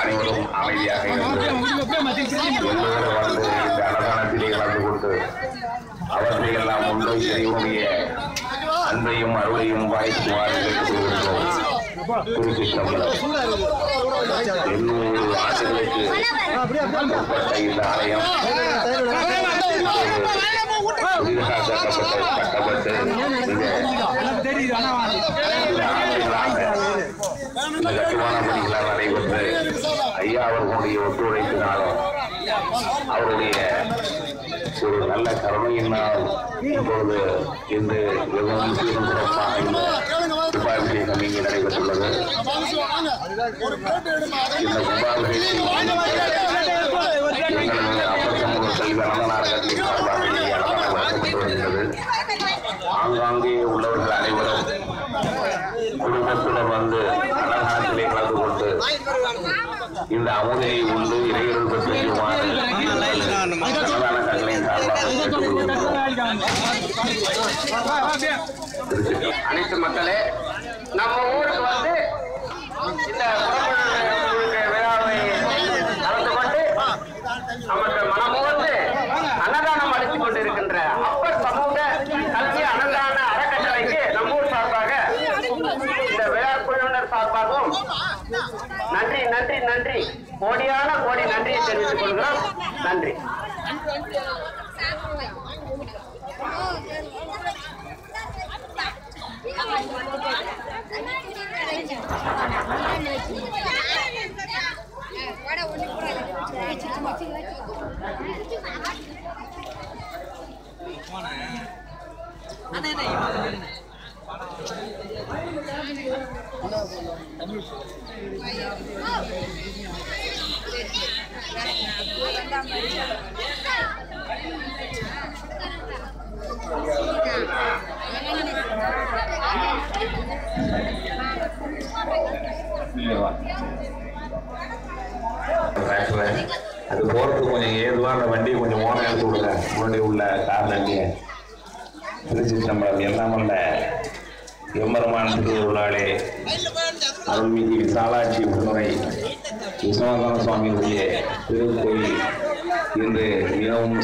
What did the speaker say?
அனைவரும் அமைதியாக அன்னதானத்திலே கலந்து கொண்டு அவற்றையெல்லாம் முன்வைத்து இவருடைய அன்பையும் அருளையும் வாய்ப்புமாறு கேட்டுக்கொள்கிறோம். எண்ணூறு ஆண்டுகளுக்கு உட்பட்ட இந்த ஆலயம் கட்டப்பட்டு இந்த கட்டுமான பணிகளால் நடைபெற்று ஐயா அவர்களுடைய ஒத்துழைப்பினாலும் அவருடைய ஒரு நல்ல கருணையினால் இப்பொழுது இன்று மிகவும் சிறப்பாக இந்த கும்பாபிஷேகம் இங்கே நடைபெற்றுள்ளது. இந்த கும்பாபிஷேகத்தில் அப்பர் சமூக கல்வி அன்னதானத்தில் சார்பாக வழங்கப்பட்டு வருகிறது. ஆங்காங்கே உள்ளவர்கள் அனைவரும் குடும்பத்துடன் வந்து அன்னதானத்திலே கலந்து கொண்டு இந்த அமுதையை உண்டு இறையருள் பெற்றுமாறு அன்னதான தங்களின் சார்பாக அனைத்து மக்களே, நம்ம ஊருக்கு வந்து இந்த விழாவை கலந்து கொண்டு நமக்கு மனமோர்ந்து அன்னதானம் அளித்துக் கொண்டிருக்கின்ற அப்பர் சமூக கல்வி அன்னதான அறக்கட்டளைக்கு நம்மூர் சார்பாக இந்த விழா குழுவினர் சார்பாகவும் நன்றி நன்றி நன்றி கோடியான கோடி நன்றியை தெரிவித்துக் கொள்கிறோம். நன்றி. அது போறதுக்கு கொஞ்சம் ஏதுவா அந்த வண்டியை கொஞ்சம் ஓரம் எடுத்து விடுங்க. முன்னாடி உள்ள காரணங்க திருச்சிற்றம்பலம் எல்லாமல்ல எம்பெருமான் திருவுருளாளே அருள்மிகு விசாலாட்சி உடனுரை விஸ்வநாதன சுவாமியுடைய திருக்கோயில் இன்று மிகவும்